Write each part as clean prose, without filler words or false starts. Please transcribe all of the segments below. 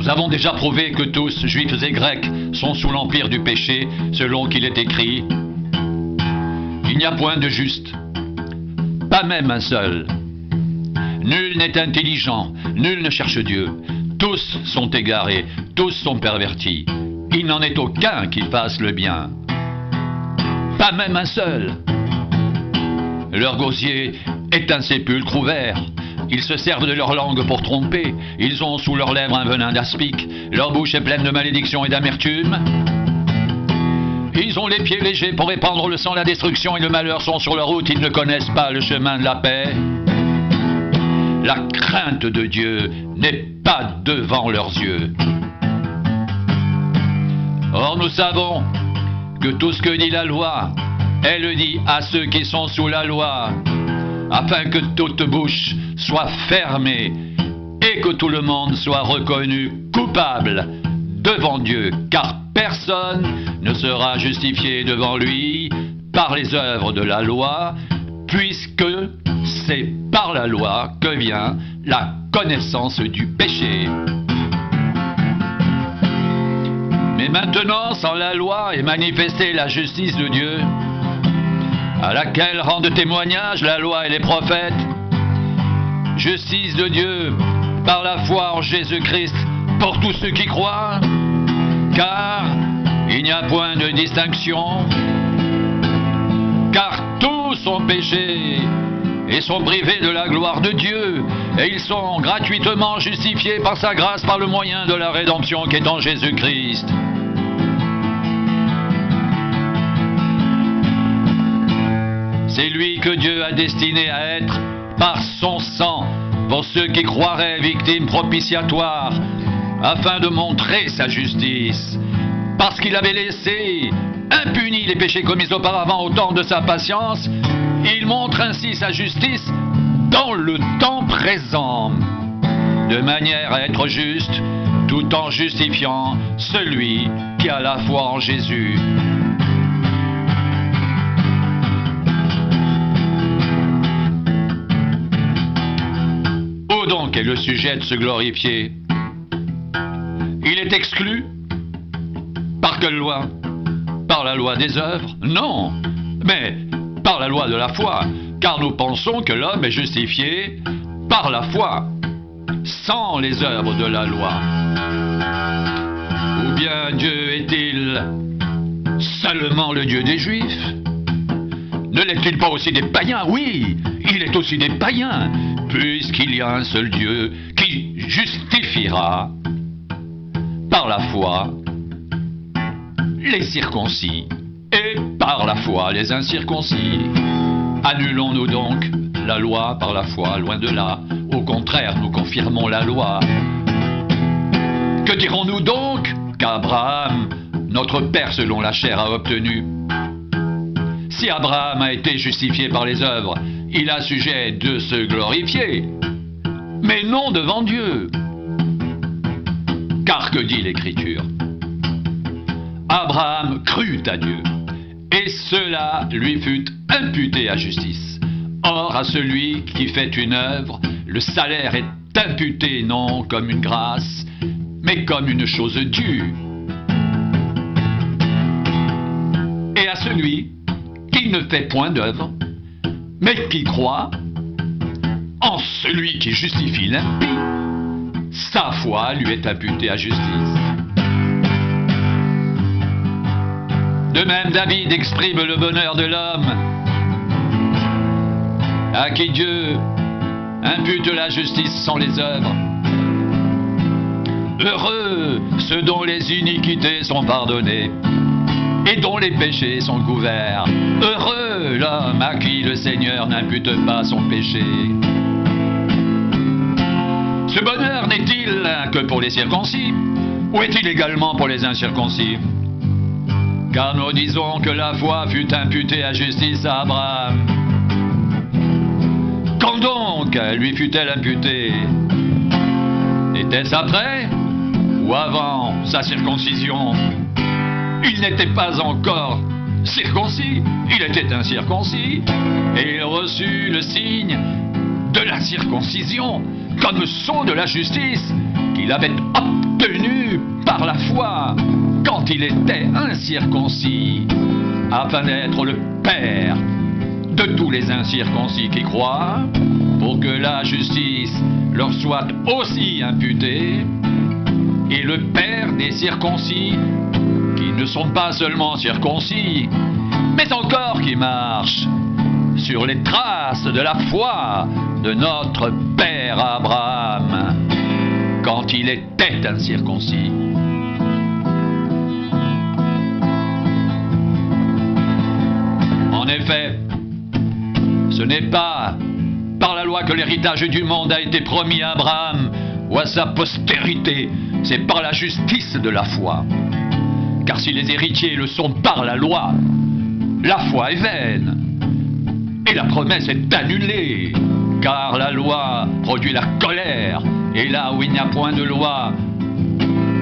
Nous avons déjà prouvé que tous, juifs et grecs, sont sous l'empire du péché, selon qu'il est écrit. Il n'y a point de juste, pas même un seul. Nul n'est intelligent, nul ne cherche Dieu. Tous sont égarés, tous sont pervertis. Il n'en est aucun qui fasse le bien. Pas même un seul. Leur gosier est un sépulcre ouvert. Ils se servent de leur langue pour tromper. Ils ont sous leurs lèvres un venin d'aspic. Leur bouche est pleine de malédiction et d'amertume. Ils ont les pieds légers pour répandre le sang, la destruction et le malheur sont sur leur route. Ils ne connaissent pas le chemin de la paix. La crainte de Dieu n'est pas devant leurs yeux. Or nous savons que tout ce que dit la loi, elle le dit à ceux qui sont sous la loi, afin que toute bouche soit fermée et que tout le monde soit reconnu coupable devant Dieu, car personne ne sera justifié devant lui par les œuvres de la loi, puisque c'est par la loi que vient la connaissance du péché. Mais maintenant, sans la loi est manifestée la justice de Dieu, à laquelle rendent témoignage la loi et les prophètes. Justice de Dieu par la foi en Jésus-Christ pour tous ceux qui croient, car il n'y a point de distinction, car tous ont péché et sont privés de la gloire de Dieu, et ils sont gratuitement justifiés par sa grâce par le moyen de la rédemption qui est en Jésus-Christ. C'est lui que Dieu a destiné à être, par son sang, pour ceux qui croiraient victime propitiatoire, afin de montrer sa justice. Parce qu'il avait laissé impunis les péchés commis auparavant au temps de sa patience, il montre ainsi sa justice dans le temps présent, de manière à être juste, tout en justifiant celui qui a la foi en Jésus. Où donc est le sujet de se glorifier? Il est exclu. Par quelle loi? Par la loi des œuvres? Non, mais par la loi de la foi, car nous pensons que l'homme est justifié par la foi, sans les œuvres de la loi. Ou bien Dieu est-il seulement le Dieu des Juifs? Ne l'est-il pas aussi des païens? Oui, il est aussi des païens, puisqu'il y a un seul Dieu qui justifiera par la foi les circoncis et par la foi les incirconcis. Annulons-nous donc la loi par la foi? Loin de là. Au contraire, nous confirmons la loi. Que dirons-nous donc qu'Abraham, notre père selon la chair, a obtenu? Si Abraham a été justifié par les œuvres, il a sujet de se glorifier, mais non devant Dieu. Car que dit l'Écriture? Abraham crut à Dieu, et cela lui fut imputé à justice. Or, à celui qui fait une œuvre, le salaire est imputé non comme une grâce, mais comme une chose due. Et à celui qui ne fait point d'œuvre, mais qui croit en celui qui justifie l'impie, sa foi lui est imputée à justice. De même, David exprime le bonheur de l'homme à qui Dieu impute la justice sans les œuvres. Heureux ceux dont les iniquités sont pardonnées et dont les péchés sont couverts. Heureux l'homme à qui le Seigneur n'impute pas son péché. Ce bonheur n'est-il que pour les circoncis, ou est-il également pour les incirconcis? Car nous disons que la foi fut imputée à justice à Abraham. Quand donc lui fut-elle imputée? Était-ce après ou avant sa circoncision? Il n'était pas encore circoncis, il était incirconcis, et il reçut le signe de la circoncision comme sceau de la justice qu'il avait obtenu par la foi quand il était incirconcis, afin d'être le Père de tous les incirconcis qui croient, pour que la justice leur soit aussi imputée, et le Père des circoncis qui ne sont pas seulement circoncis, mais encore qui marchent sur les traces de la foi de notre Père Abraham, quand il était incirconcis. En effet, ce n'est pas par la loi que l'héritage du monde a été promis à Abraham ou à sa postérité, c'est par la justice de la foi. Car si les héritiers le sont par la loi est vaine et la promesse est annulée, car la loi produit la colère, et là où il n'y a point de loi,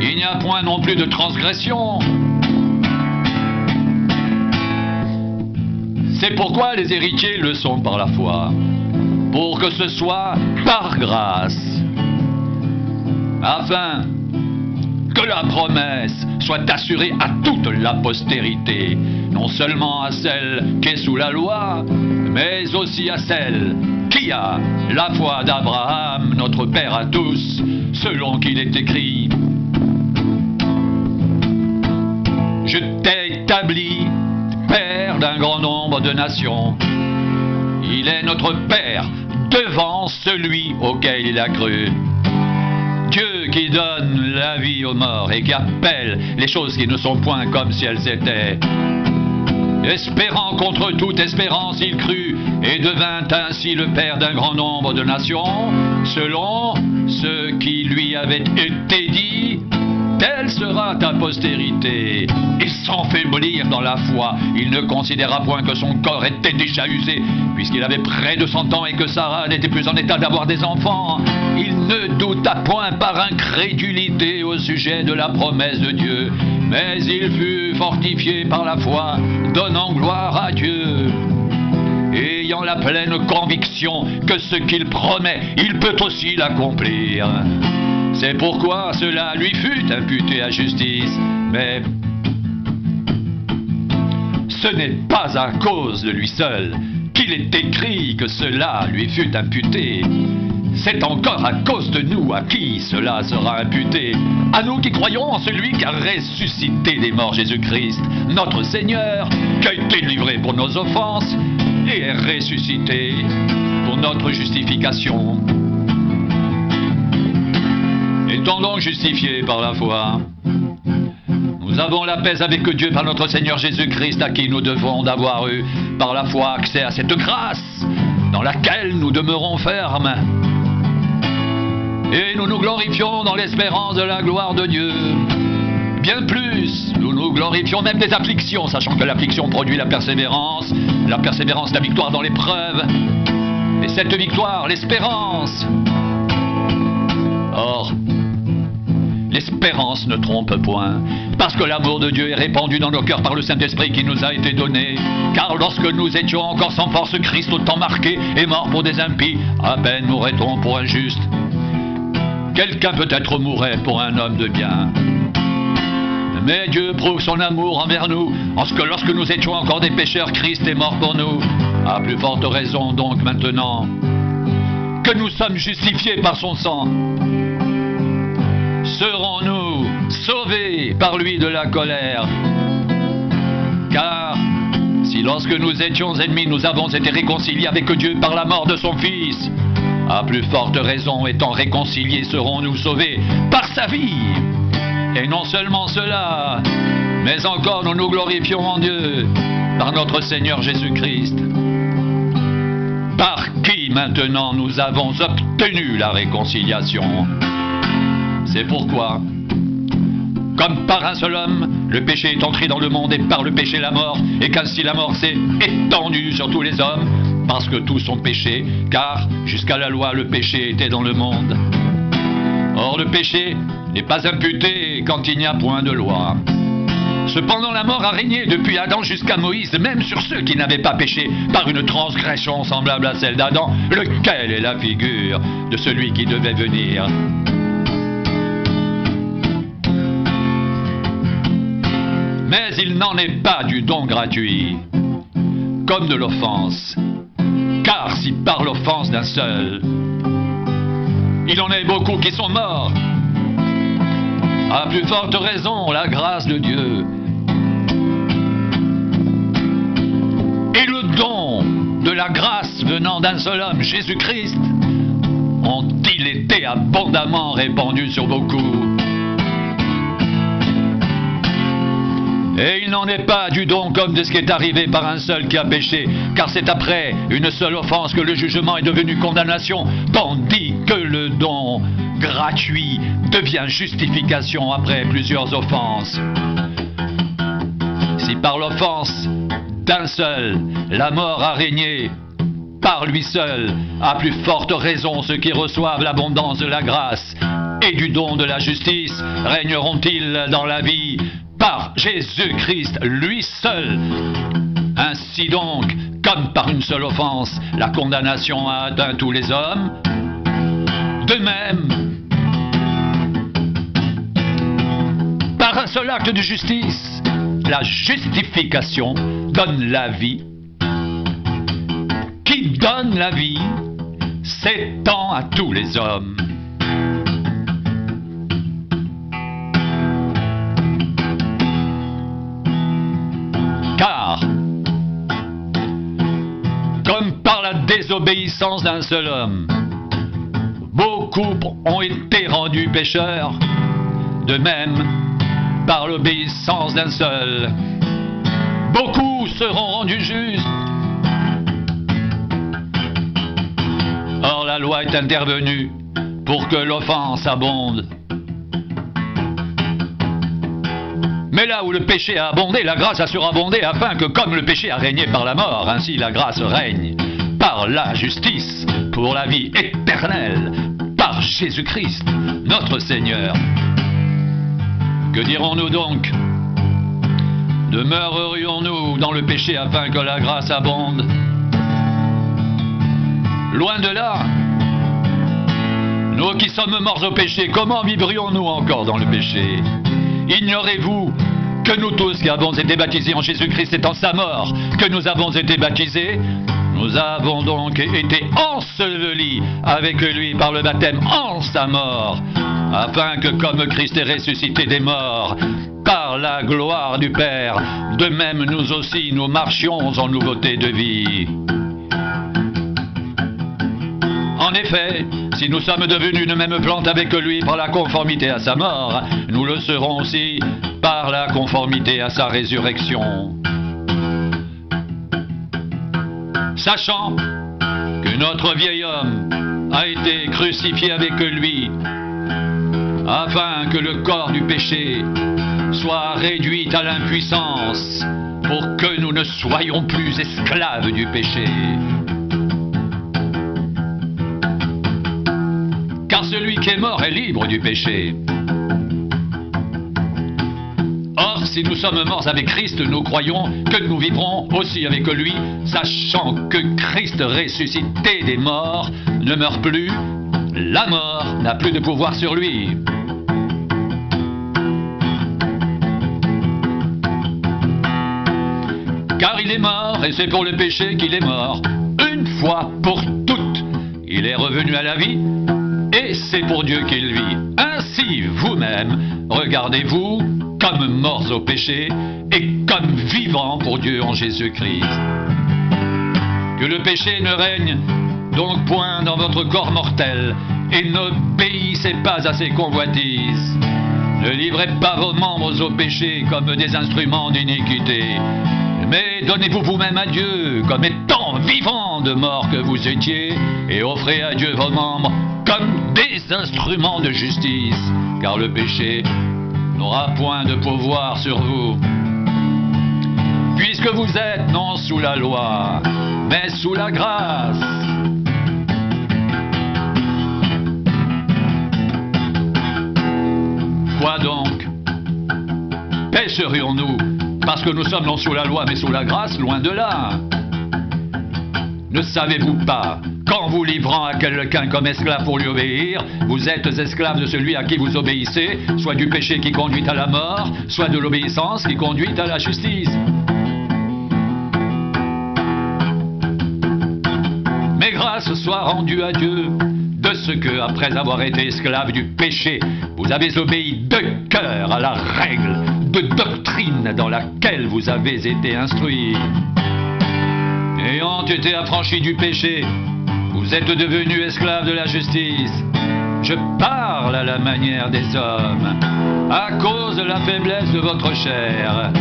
il n'y a point non plus de transgression. C'est pourquoi les héritiers le sont par la foi, pour que ce soit par grâce, afin que la promesse soit assurée à toute la postérité, non seulement à celle qui est sous la loi, mais aussi à celle qui a la foi d'Abraham, notre Père à tous, selon qu'il est écrit: je t'ai établi Père d'un grand nombre de nations. Il est notre Père devant celui auquel il a cru. Dieu qui donne la vie aux morts et qui appelle les choses qui ne sont point comme si elles étaient. Espérant contre toute espérance, il crut et devint ainsi le Père d'un grand nombre de nations, selon ce qui lui avait été dit: telle sera ta postérité. Et sans faiblir dans la foi, il ne considéra point que son corps était déjà usé, puisqu'il avait près de 100 ans et que Sarah n'était plus en état d'avoir des enfants. Il ne douta point par incrédulité au sujet de la promesse de Dieu, mais il fut fortifié par la foi, donnant gloire à Dieu, ayant la pleine conviction que ce qu'il promet, il peut aussi l'accomplir. C'est pourquoi cela lui fut imputé à justice, mais ce n'est pas à cause de lui seul qu'il est écrit que cela lui fut imputé. C'est encore à cause de nous à qui cela sera imputé, à nous qui croyons en celui qui a ressuscité des morts, Jésus-Christ, notre Seigneur, qui a été livré pour nos offenses et est ressuscité pour notre justification. Étant donc justifiés par la foi, nous avons la paix avec Dieu par notre Seigneur Jésus-Christ, à qui nous devons d'avoir eu par la foi accès à cette grâce dans laquelle nous demeurons fermes. Et nous nous glorifions dans l'espérance de la gloire de Dieu. Bien plus, nous nous glorifions même des afflictions, sachant que l'affliction produit la persévérance la victoire dans l'épreuve, et cette victoire, l'espérance. Or, l'espérance ne trompe point, parce que l'amour de Dieu est répandu dans nos cœurs par le Saint-Esprit qui nous a été donné. Car lorsque nous étions encore sans force, Christ, autant marqué, est mort pour des impies. À peine mourrait-on pour un juste. Quelqu'un peut-être mourrait pour un homme de bien. Mais Dieu prouve son amour envers nous, en ce que lorsque nous étions encore des pécheurs, Christ est mort pour nous. À plus forte raison donc maintenant que nous sommes justifiés par son sang, serons-nous sauvés par lui de la colère. Car si lorsque nous étions ennemis, nous avons été réconciliés avec Dieu par la mort de son Fils, à plus forte raison, étant réconciliés, serons-nous sauvés par sa vie. Et non seulement cela, mais encore nous nous glorifions en Dieu par notre Seigneur Jésus-Christ, par qui maintenant nous avons obtenu la réconciliation. C'est pourquoi, comme par un seul homme, le péché est entré dans le monde et par le péché la mort, et qu'ainsi la mort s'est étendue sur tous les hommes, parce que tous ont péché, car jusqu'à la loi le péché était dans le monde. Or le péché n'est pas imputé quand il n'y a point de loi. Cependant la mort a régné depuis Adam jusqu'à Moïse, même sur ceux qui n'avaient pas péché, par une transgression semblable à celle d'Adam, lequel est la figure de celui qui devait venir. Mais il n'en est pas du don gratuit, comme de l'offense. Car si par l'offense d'un seul, il en est beaucoup qui sont morts, à plus forte raison, la grâce de Dieu et le don de la grâce venant d'un seul homme, Jésus-Christ, ont-ils été abondamment répandus sur beaucoup. Et il n'en est pas du don comme de ce qui est arrivé par un seul qui a péché, car c'est après une seule offense que le jugement est devenu condamnation, tandis que le don gratuit devient justification après plusieurs offenses. Si par l'offense d'un seul, la mort a régné, par lui seul, à plus forte raison ceux qui reçoivent l'abondance de la grâce et du don de la justice régneront-ils dans la vie par Jésus-Christ, lui seul. Ainsi donc, comme par une seule offense, la condamnation a atteint tous les hommes, de même, par un seul acte de justice, la justification donne la vie. Qui donne la vie s'étend à tous les hommes. Car, comme par la désobéissance d'un seul homme, beaucoup ont été rendus pécheurs, de même, par l'obéissance d'un seul, beaucoup seront rendus justes. Or la loi est intervenue pour que l'offense abonde. Mais là où le péché a abondé, la grâce a surabondé, afin que comme le péché a régné par la mort, ainsi la grâce règne par la justice pour la vie éternelle, par Jésus-Christ, notre Seigneur. Que dirons-nous donc? Demeurerions-nous dans le péché afin que la grâce abonde? Loin de là. Nous qui sommes morts au péché, comment vivrions-nous encore dans le péché? Ignorez-vous que nous tous qui avons été baptisés en Jésus-Christ étant sa mort, que nous avons été baptisés, nous avons donc été ensevelis avec lui par le baptême en sa mort, afin que comme Christ est ressuscité des morts, par la gloire du Père, de même nous aussi nous marchions en nouveauté de vie. En effet, si nous sommes devenus une même plante avec lui par la conformité à sa mort, nous le serons aussi par la conformité à sa résurrection. Sachant que notre vieil homme a été crucifié avec lui, afin que le corps du péché soit réduit à l'impuissance, pour que nous ne soyons plus esclaves du péché. Car celui qui est mort est libre du péché. Or, si nous sommes morts avec Christ, nous croyons que nous vivrons aussi avec lui, sachant que Christ ressuscité des morts ne meurt plus, la mort n'a plus de pouvoir sur lui. Car il est mort, et c'est pour le péché qu'il est mort, une fois pour toutes. Il est revenu à la vie, et c'est pour Dieu qu'il vit. Ainsi, vous-même, regardez-vous comme morts au péché et comme vivants pour Dieu en Jésus-Christ. Que le péché ne règne donc point dans votre corps mortel et n'obéissez pas à ses convoitises. Ne livrez pas vos membres au péché comme des instruments d'iniquité, mais donnez-vous vous-même à Dieu comme étant vivants de mort que vous étiez, et offrez à Dieu vos membres comme des instruments de justice, car le péché n'aura point de pouvoir sur vous. Puisque vous êtes non sous la loi, mais sous la grâce. Quoi donc? Pécherions-nous parce que nous sommes non sous la loi mais sous la grâce? Loin de là. Ne savez-vous pas qu'en vous livrant à quelqu'un comme esclave pour lui obéir, vous êtes esclave de celui à qui vous obéissez, soit du péché qui conduit à la mort, soit de l'obéissance qui conduit à la justice. Mais grâce soit rendue à Dieu de ce que, après avoir été esclave du péché, vous avez obéi de cœur à la règle de doctrine dans laquelle vous avez été instruits. Ayant été affranchis du péché, vous êtes devenus esclaves de la justice. Je parle à la manière des hommes, à cause de la faiblesse de votre chair.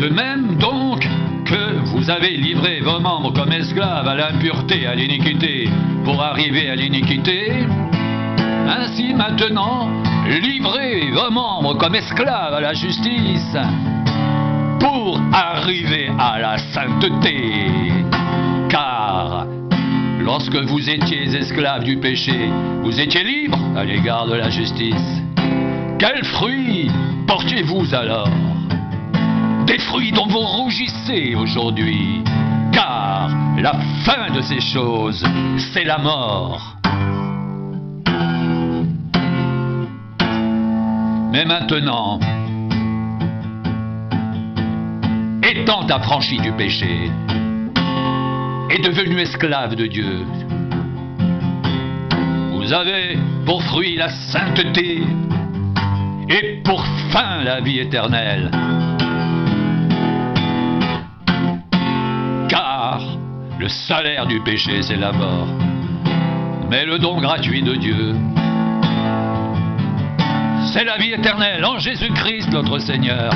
De même donc que vous avez livré vos membres comme esclaves à l'impureté, à l'iniquité, pour arriver à l'iniquité, ainsi maintenant, livrez vos membres comme esclaves à la justice, pour arriver à la sainteté. Car lorsque vous étiez esclaves du péché, vous étiez libres à l'égard de la justice. Quels fruits portiez-vous alors? Des fruits dont vous rougissez aujourd'hui, car la fin de ces choses, c'est la mort. Mais maintenant, étant affranchi du péché et devenu esclave de Dieu, vous avez pour fruit la sainteté et pour fin la vie éternelle. Car le salaire du péché, c'est la mort, mais le don gratuit de Dieu, c'est la vie éternelle en Jésus-Christ notre Seigneur.